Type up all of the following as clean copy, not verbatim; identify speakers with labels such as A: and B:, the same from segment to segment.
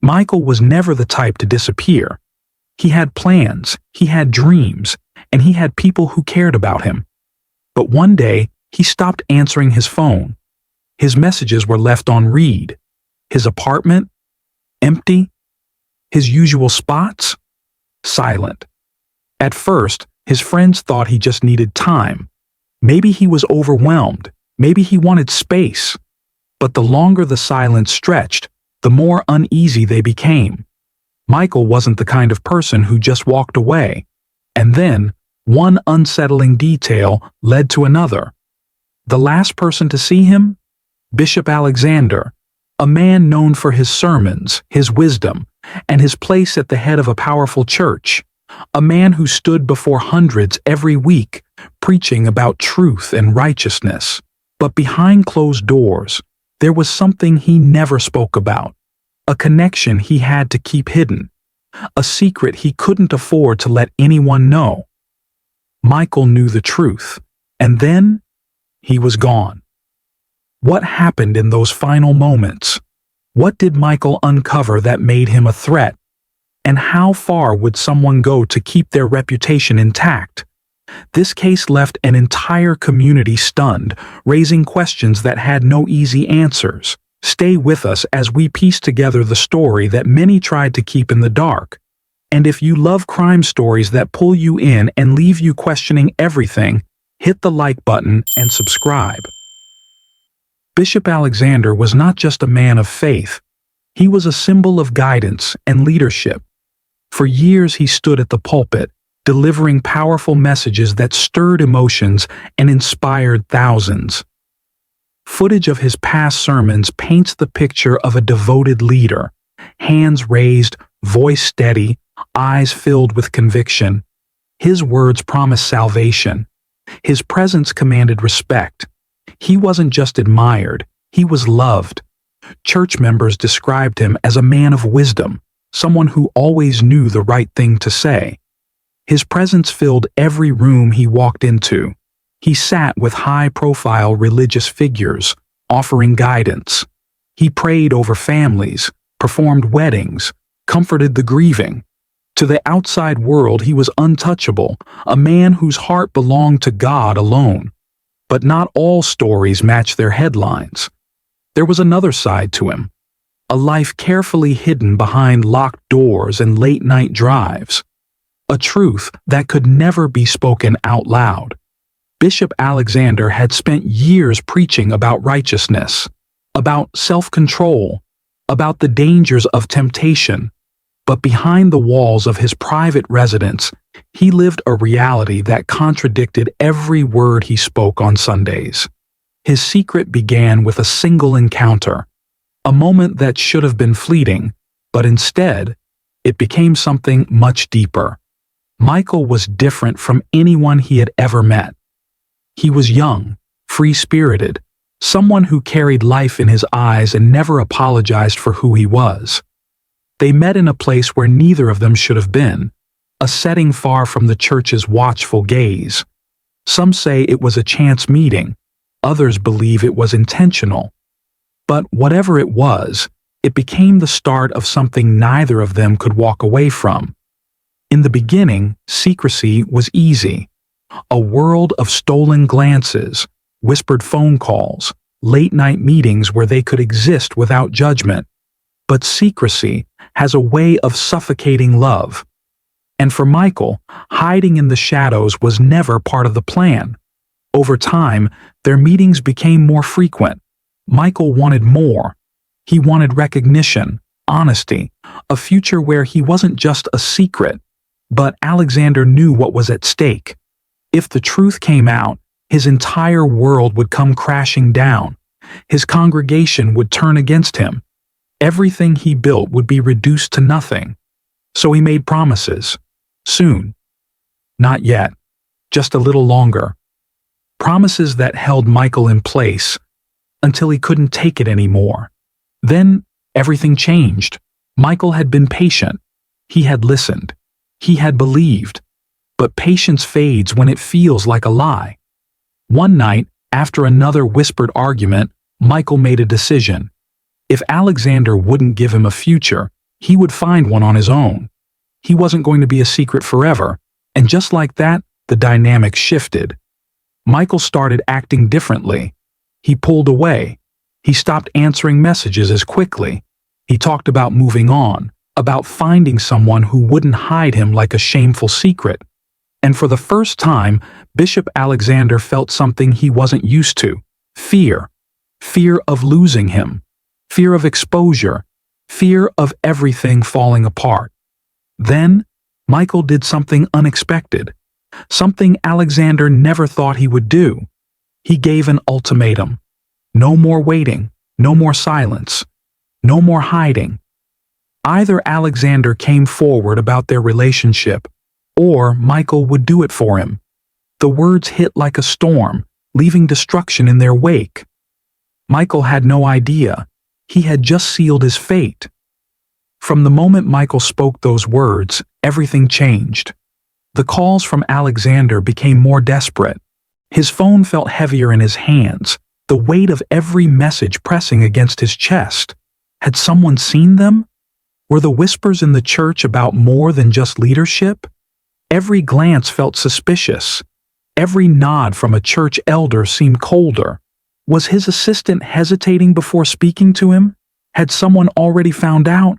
A: Michael was never the type to disappear. He had plans, he had dreams, and he had people who cared about him. But one day, he stopped answering his phone. His messages were left on read. His apartment? Empty. His usual spots? Silent. At first, his friends thought he just needed time. Maybe he was overwhelmed. Maybe he wanted space. But the longer the silence stretched, the more uneasy they became. Michael wasn't the kind of person who just walked away. And then, one unsettling detail led to another. The last person to see him? Bishop Alexander, a man known for his sermons, his wisdom, and his place at the head of a powerful church. A man who stood before hundreds every week, preaching about truth and righteousness. But behind closed doors, there was something he never spoke about. A connection he had to keep hidden. A secret he couldn't afford to let anyone know. Michael knew the truth, and then he was gone. What happened in those final moments? What did Michael uncover that made him a threat? And how far would someone go to keep their reputation intact? This case left an entire community stunned, raising questions that had no easy answers. Stay with us as we piece together the story that many tried to keep in the dark. And if you love crime stories that pull you in and leave you questioning everything, hit the like button and subscribe. Bishop Alexander was not just a man of faith. He was a symbol of guidance and leadership. For years he stood at the pulpit, delivering powerful messages that stirred emotions and inspired thousands. Footage of his past sermons paints the picture of a devoted leader, hands raised, voice steady, eyes filled with conviction. His words promised salvation. His presence commanded respect. He wasn't just admired, he was loved. Church members described him as a man of wisdom, someone who always knew the right thing to say. His presence filled every room he walked into. He sat with high-profile religious figures, offering guidance. He prayed over families, performed weddings, comforted the grieving. To the outside world he was untouchable, a man whose heart belonged to God alone. But not all stories match their headlines. There was another side to him, a life carefully hidden behind locked doors and late-night drives. A truth that could never be spoken out loud. Bishop Alexander had spent years preaching about righteousness, about self-control, about the dangers of temptation. But behind the walls of his private residence, he lived a reality that contradicted every word he spoke on Sundays. His secret began with a single encounter, a moment that should have been fleeting, but instead, it became something much deeper. Michael was different from anyone he had ever met. He was young, free-spirited, someone who carried life in his eyes and never apologized for who he was. They met in a place where neither of them should have been, a setting far from the church's watchful gaze. Some say it was a chance meeting, others believe it was intentional. But whatever it was, it became the start of something neither of them could walk away from. In the beginning, secrecy was easy. A world of stolen glances, whispered phone calls, late-night meetings where they could exist without judgment. But secrecy has a way of suffocating love. And for Michael, hiding in the shadows was never part of the plan. Over time, their meetings became more frequent. Michael wanted more. He wanted recognition, honesty, a future where he wasn't just a secret. But Alexander knew what was at stake. If the truth came out, his entire world would come crashing down. His congregation would turn against him. Everything he built would be reduced to nothing. So he made promises. Soon. Not yet. Just a little longer. Promises that held Michael in place until he couldn't take it anymore. Then everything changed. Michael had been patient. He had listened. He had believed. But patience fades when it feels like a lie. One night, after another whispered argument, Michael made a decision. If Alexander wouldn't give him a future, He would find one on his own. He wasn't going to be a secret forever, and just like that, the dynamic shifted. Michael started acting differently. He pulled away. He stopped answering messages as quickly. He talked about moving on, about finding someone who wouldn't hide him like a shameful secret. And for the first time, Bishop Alexander felt something he wasn't used to: fear. Fear of losing him. Fear of exposure. Fear of everything falling apart. Then, Michael did something unexpected. Something Alexander never thought he would do. He gave an ultimatum. No more waiting. No more silence. No more hiding. Either Alexander came forward about their relationship, or Michael would do it for him. The words hit like a storm, leaving destruction in their wake. Michael had no idea. He had just sealed his fate. From the moment Michael spoke those words, everything changed. The calls from Alexander became more desperate. His phone felt heavier in his hands, the weight of every message pressing against his chest. Had someone seen them? Were the whispers in the church about more than just leadership? Every glance felt suspicious. Every nod from a church elder seemed colder. Was his assistant hesitating before speaking to him? Had someone already found out?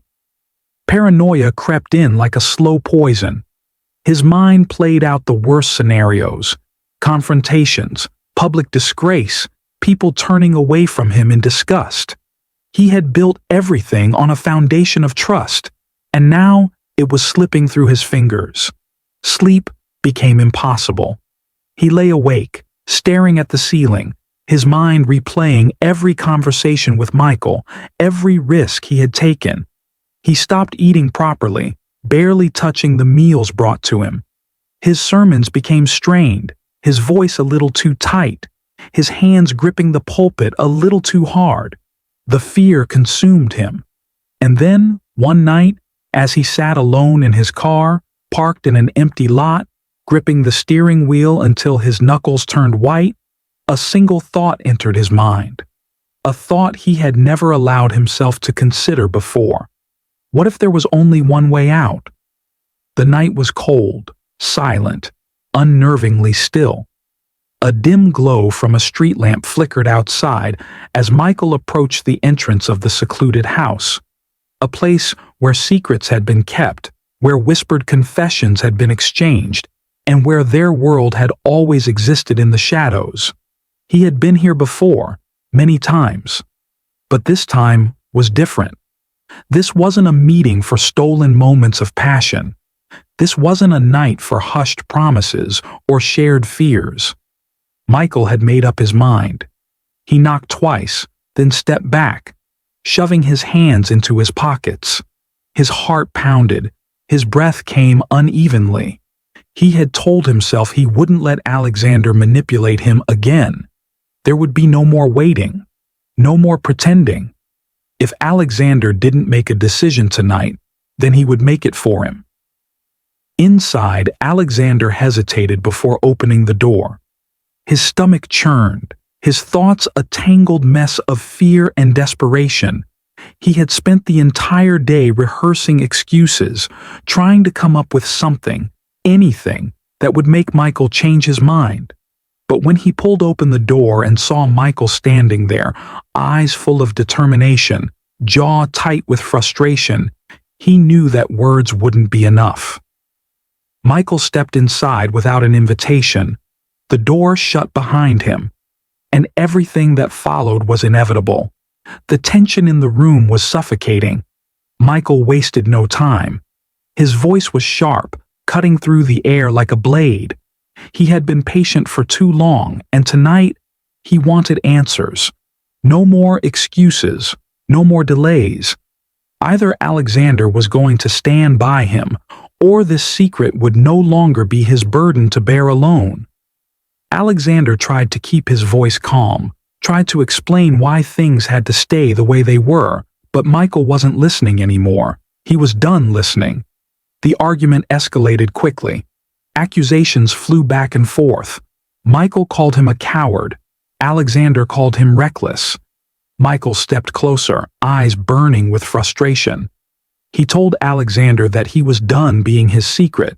A: Paranoia crept in like a slow poison. His mind played out the worst scenarios: confrontations, public disgrace, people turning away from him in disgust. He had built everything on a foundation of trust, and now it was slipping through his fingers. Sleep became impossible. He lay awake, staring at the ceiling, his mind replaying every conversation with Michael, every risk he had taken. He stopped eating properly, barely touching the meals brought to him. His sermons became strained, his voice a little too tight, his hands gripping the pulpit a little too hard. The fear consumed him. And then, one night, as he sat alone in his car, parked in an empty lot, gripping the steering wheel until his knuckles turned white, a single thought entered his mind. A thought he had never allowed himself to consider before. What if there was only one way out? The night was cold, silent, unnervingly still. A dim glow from a street lamp flickered outside as Michael approached the entrance of the secluded house, a place where secrets had been kept, where whispered confessions had been exchanged, and where their world had always existed in the shadows. He had been here before, many times, but this time was different. This wasn't a meeting for stolen moments of passion. This wasn't a night for hushed promises or shared fears. Michael had made up his mind. He knocked twice, then stepped back, shoving his hands into his pockets. His heart pounded. His breath came unevenly. He had told himself he wouldn't let Alexander manipulate him again. There would be no more waiting, no more pretending. If Alexander didn't make a decision tonight, then he would make it for him. Inside, Alexander hesitated before opening the door. His stomach churned, his thoughts a tangled mess of fear and desperation. He had spent the entire day rehearsing excuses, trying to come up with something, anything, that would make Michael change his mind. But when he pulled open the door and saw Michael standing there, eyes full of determination, jaw tight with frustration, he knew that words wouldn't be enough. Michael stepped inside without an invitation. The door shut behind him, and everything that followed was inevitable. The tension in the room was suffocating. Michael wasted no time. His voice was sharp, cutting through the air like a blade. He had been patient for too long, and tonight he wanted answers. No more excuses, no more delays. Either Alexander was going to stand by him, or this secret would no longer be his burden to bear alone. Alexander tried to keep his voice calm, tried to explain why things had to stay the way they were, but Michael wasn't listening anymore. He was done listening. The argument escalated quickly. Accusations flew back and forth. Michael called him a coward. Alexander called him reckless. Michael stepped closer, eyes burning with frustration. He told Alexander that he was done being his secret.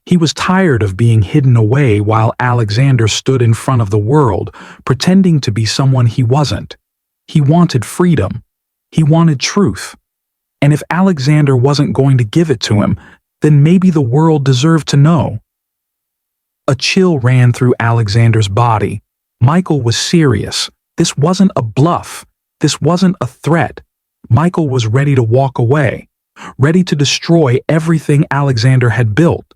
A: He was tired of being hidden away while Alexander stood in front of the world, pretending to be someone he wasn't. He wanted freedom. He wanted truth. And if Alexander wasn't going to give it to him, then maybe the world deserved to know. A chill ran through Alexander's body. Michael was serious. This wasn't a bluff. This wasn't a threat. Michael was ready to walk away, ready to destroy everything Alexander had built.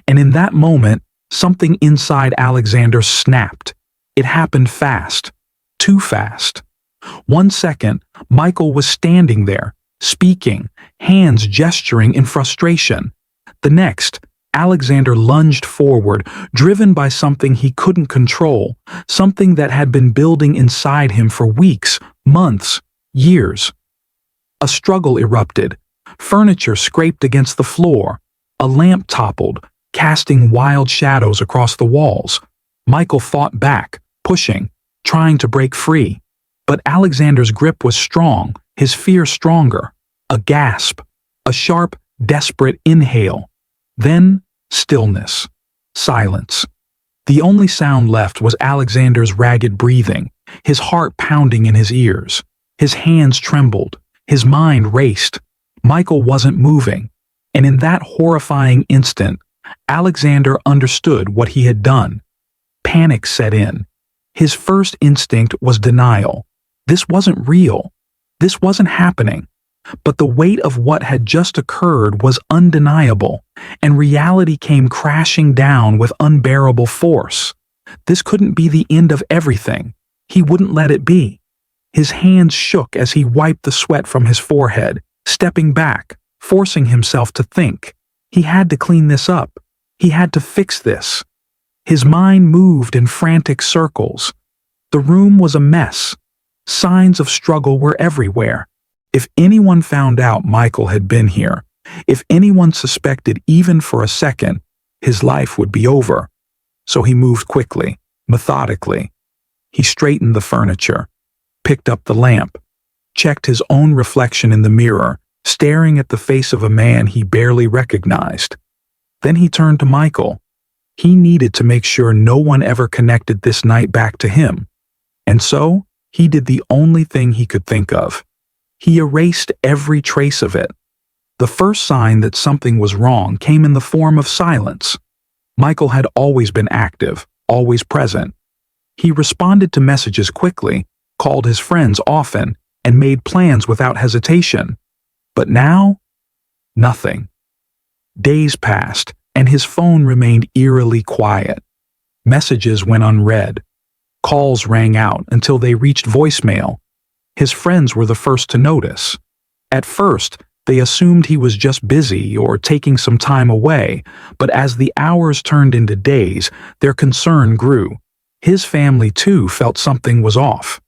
A: And in that moment, something inside Alexander snapped. It happened fast. Too fast. 1 second, Michael was standing there, speaking, hands gesturing in frustration. The next, Alexander lunged forward, driven by something he couldn't control, something that had been building inside him for weeks, months, years. A struggle erupted. Furniture scraped against the floor. A lamp toppled, casting wild shadows across the walls. Michael fought back, pushing, trying to break free. But Alexander's grip was strong, his fear stronger. A gasp, a sharp, desperate inhale. Then, stillness. Silence. The only sound left was Alexander's ragged breathing, his heart pounding in his ears. His hands trembled. His mind raced. Michael wasn't moving. And in that horrifying instant, Alexander understood what he had done. Panic set in. His first instinct was denial. This wasn't real. This wasn't happening. But the weight of what had just occurred was undeniable, and reality came crashing down with unbearable force. This couldn't be the end of everything. He wouldn't let it be. His hands shook as he wiped the sweat from his forehead, stepping back, forcing himself to think. He had to clean this up. He had to fix this. His mind moved in frantic circles. The room was a mess. Signs of struggle were everywhere. If anyone found out Michael had been here, if anyone suspected even for a second, his life would be over. So he moved quickly, methodically. He straightened the furniture, picked up the lamp, checked his own reflection in the mirror, staring at the face of a man he barely recognized. Then he turned to Michael. He needed to make sure no one ever connected this night back to him. And so, he did the only thing he could think of. He erased every trace of it. The first sign that something was wrong came in the form of silence. Michael had always been active, always present. He responded to messages quickly, called his friends often, and made plans without hesitation. But now, nothing. Days passed, and his phone remained eerily quiet. Messages went unread. Calls rang out until they reached voicemail. His friends were the first to notice. At first, they assumed he was just busy or taking some time away, but as the hours turned into days, their concern grew. His family, too, felt something was off.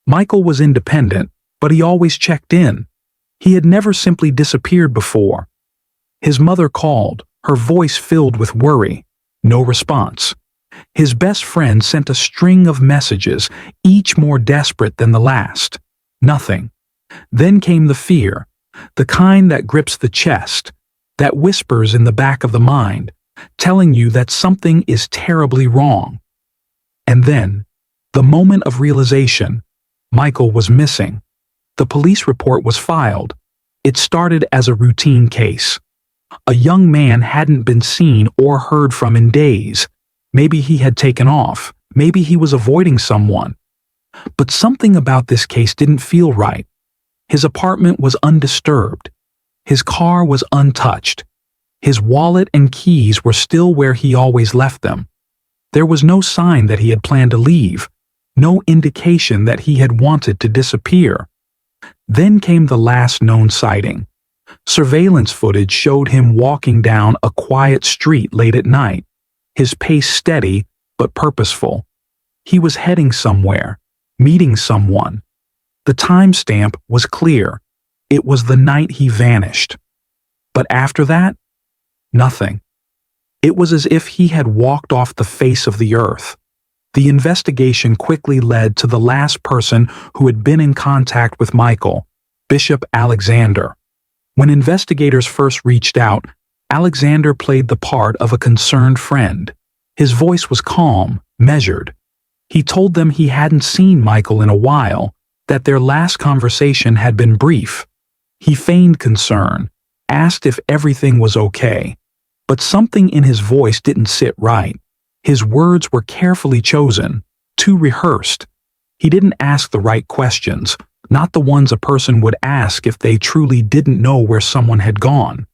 A: Michael was independent, but he always checked in. He had never simply disappeared before. His mother called, her voice filled with worry. No response. His best friend sent a string of messages, each more desperate than the last. Nothing. Then came the fear, the kind that grips the chest, that whispers in the back of the mind, telling you that something is terribly wrong. And then, the moment of realization, Michael was missing. The police report was filed. It started as a routine case. A young man hadn't been seen or heard from in days. Maybe he had taken off. Maybe he was avoiding someone. But something about this case didn't feel right. His apartment was undisturbed. His car was untouched. His wallet and keys were still where he always left them. There was no sign that he had planned to leave. No indication that he had wanted to disappear. Then came the last known sighting. Surveillance footage showed him walking down a quiet street late at night, his pace steady but purposeful. He was heading somewhere, meeting someone. The timestamp was clear. It was the night he vanished. But after that, nothing. It was as if he had walked off the face of the earth. The investigation quickly led to the last person who had been in contact with Michael, Bishop Alexander. When investigators first reached out, Alexander played the part of a concerned friend. His voice was calm, measured. He told them he hadn't seen Michael in a while, that their last conversation had been brief. He feigned concern, asked if everything was okay, but something in his voice didn't sit right. His words were carefully chosen, too rehearsed. He didn't ask the right questions, not the ones a person would ask if they truly didn't know where someone had gone.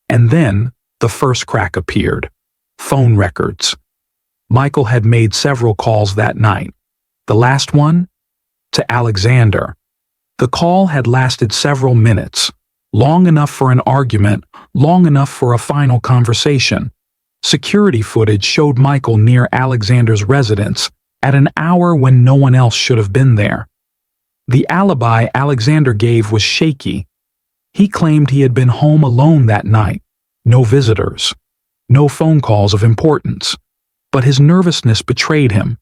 A: And then, the first crack appeared. Phone records. Michael had made several calls that night. The last one? To Alexander. The call had lasted several minutes, long enough for an argument, long enough for a final conversation. Security footage showed Michael near Alexander's residence at an hour when no one else should have been there. The alibi Alexander gave was shaky. He claimed he had been home alone that night, no visitors, no phone calls of importance. But his nervousness betrayed him.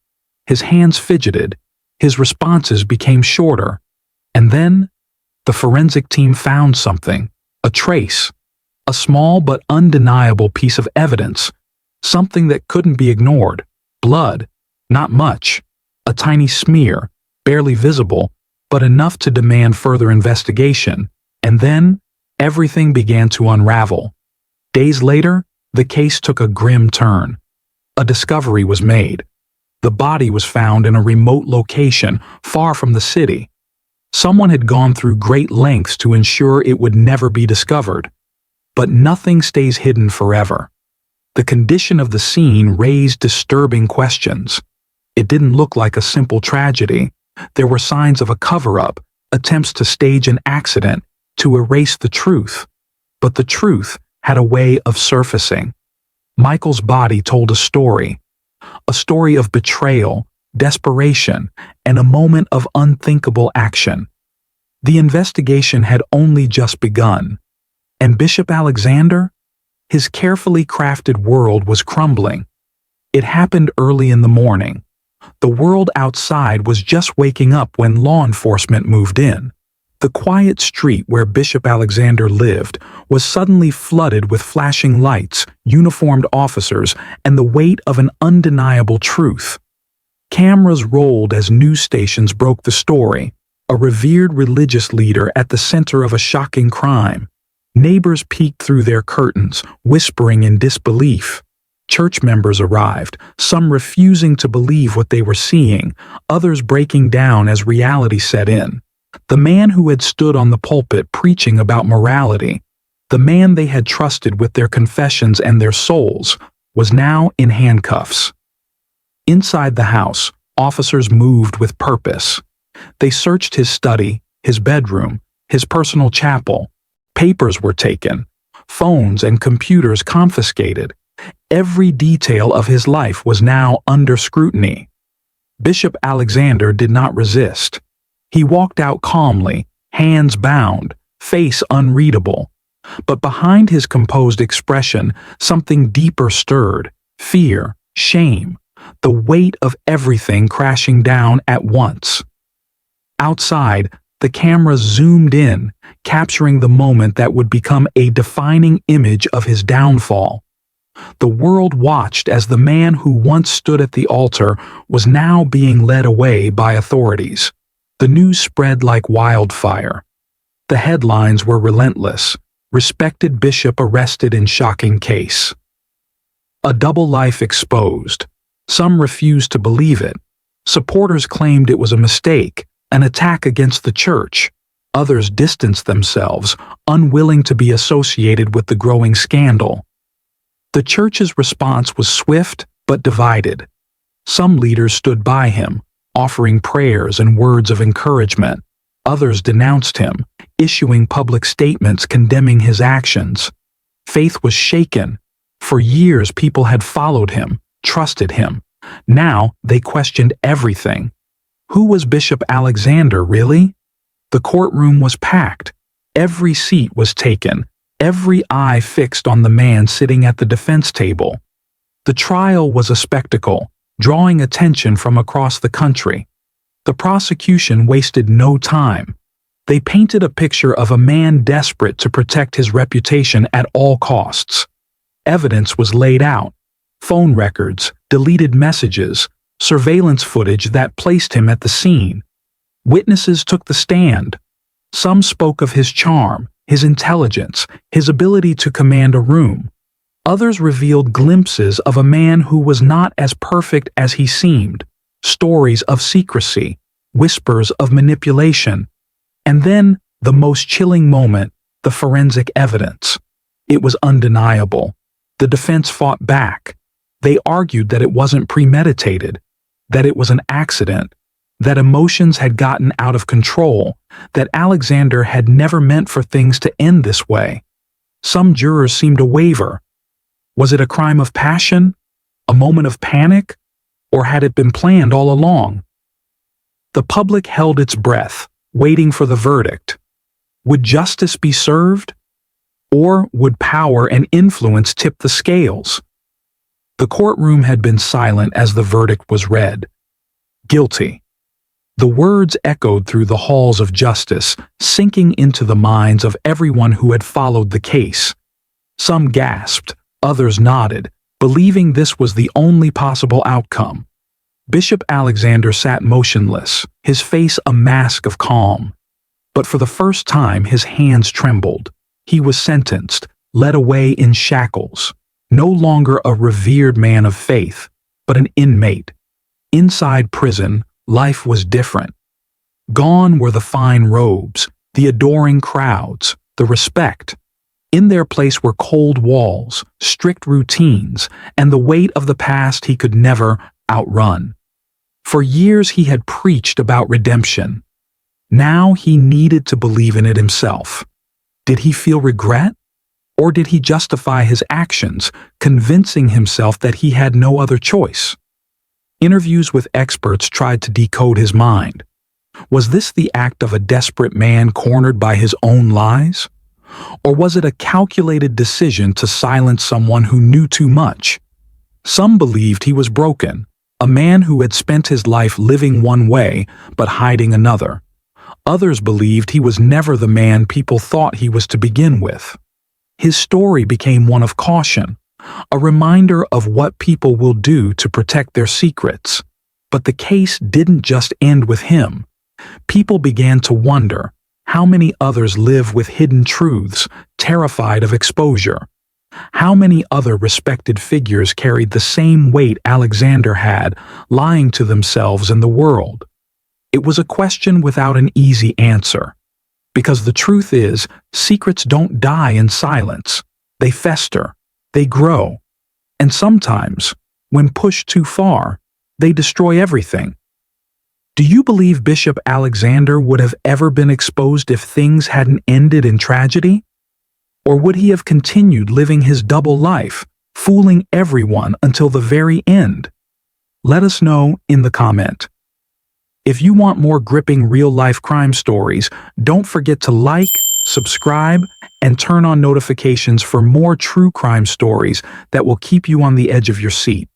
A: His hands fidgeted, his responses became shorter. And then, the forensic team found something, a trace, a small but undeniable piece of evidence, something that couldn't be ignored. Blood, not much, a tiny smear, barely visible, but enough to demand further investigation. And then, everything began to unravel. Days later, the case took a grim turn. A discovery was made. The body was found in a remote location far from the city. Someone had gone through great lengths to ensure it would never be discovered. But nothing stays hidden forever. The condition of the scene raised disturbing questions. It didn't look like a simple tragedy. There were signs of a cover-up, attempts to stage an accident, to erase the truth. But the truth had a way of surfacing. Michael's body told a story of betrayal, desperation, and a moment of unthinkable action. The investigation had only just begun, and Bishop Alexander, his carefully crafted world was crumbling. It happened early in the morning. The world outside was just waking up when law enforcement moved in. The quiet street where Bishop Alexander lived was suddenly flooded with flashing lights, uniformed officers, and the weight of an undeniable truth. Cameras rolled as news stations broke the story, a revered religious leader at the center of a shocking crime. Neighbors peeked through their curtains, whispering in disbelief. Church members arrived, some refusing to believe what they were seeing, others breaking down as reality set in. The man who had stood on the pulpit preaching about morality, the man they had trusted with their confessions and their souls, was now in handcuffs. Inside the house, officers moved with purpose. They searched his study, his bedroom, his personal chapel. Papers were taken, phones and computers confiscated. Every detail of his life was now under scrutiny. Bishop Alexander did not resist. He walked out calmly, hands bound, face unreadable. But behind his composed expression, something deeper stirred: fear, shame, the weight of everything crashing down at once. Outside, the cameras zoomed in, capturing the moment that would become a defining image of his downfall. The world watched as the man who once stood at the altar was now being led away by authorities. The news spread like wildfire. The headlines were relentless: respected bishop arrested in shocking case. A double life exposed. Some refused to believe it. Supporters claimed it was a mistake, an attack against the church. Others distanced themselves, unwilling to be associated with the growing scandal. The church's response was swift but divided. Some leaders stood by him, offering prayers and words of encouragement. Others denounced him, issuing public statements condemning his actions. Faith was shaken. For years people had followed him, trusted him. Now they questioned everything. Who was Bishop Alexander, really? The courtroom was packed. Every seat was taken, every eye fixed on the man sitting at the defense table. The trial was a spectacle, drawing attention from across the country. The prosecution wasted no time. They painted a picture of a man desperate to protect his reputation at all costs. Evidence was laid out: phone records, deleted messages, surveillance footage that placed him at the scene. Witnesses took the stand. Some spoke of his charm, his intelligence, his ability to command a room. Others revealed glimpses of a man who was not as perfect as he seemed, stories of secrecy, whispers of manipulation. And then, the most chilling moment, the forensic evidence. It was undeniable. The defense fought back. They argued that it wasn't premeditated, that it was an accident, that emotions had gotten out of control, that Alexander had never meant for things to end this way. Some jurors seemed to waver. Was it a crime of passion? A moment of panic? Or had it been planned all along? The public held its breath, waiting for the verdict. Would justice be served? Or would power and influence tip the scales? The courtroom had been silent as the verdict was read. Guilty. The words echoed through the halls of justice, sinking into the minds of everyone who had followed the case. Some gasped, others nodded, believing this was the only possible outcome. Bishop Alexander sat motionless, his face a mask of calm. But for the first time his hands trembled. He was sentenced, led away in shackles. No longer a revered man of faith, but an inmate. Inside prison, life was different. Gone were the fine robes, the adoring crowds, the respect. In their place were cold walls, strict routines, and the weight of the past he could never outrun. For years he had preached about redemption. Now he needed to believe in it himself. Did he feel regret? Or did he justify his actions, convincing himself that he had no other choice? Interviews with experts tried to decode his mind. Was this the act of a desperate man cornered by his own lies? Or was it a calculated decision to silence someone who knew too much? Some believed he was broken, a man who had spent his life living one way but hiding another. Others believed he was never the man people thought he was to begin with. His story became one of caution, a reminder of what people will do to protect their secrets. But the case didn't just end with him. People began to wonder, how many others live with hidden truths, terrified of exposure? How many other respected figures carried the same weight Alexander had, lying to themselves and the world? It was a question without an easy answer. Because the truth is, secrets don't die in silence. They fester, they grow, and sometimes, when pushed too far, they destroy everything. Do you believe Bishop Alexander would have ever been exposed if things hadn't ended in tragedy? Or would he have continued living his double life, fooling everyone until the very end? Let us know in the comment. If you want more gripping real-life crime stories, don't forget to like, subscribe, and turn on notifications for more true crime stories that will keep you on the edge of your seat.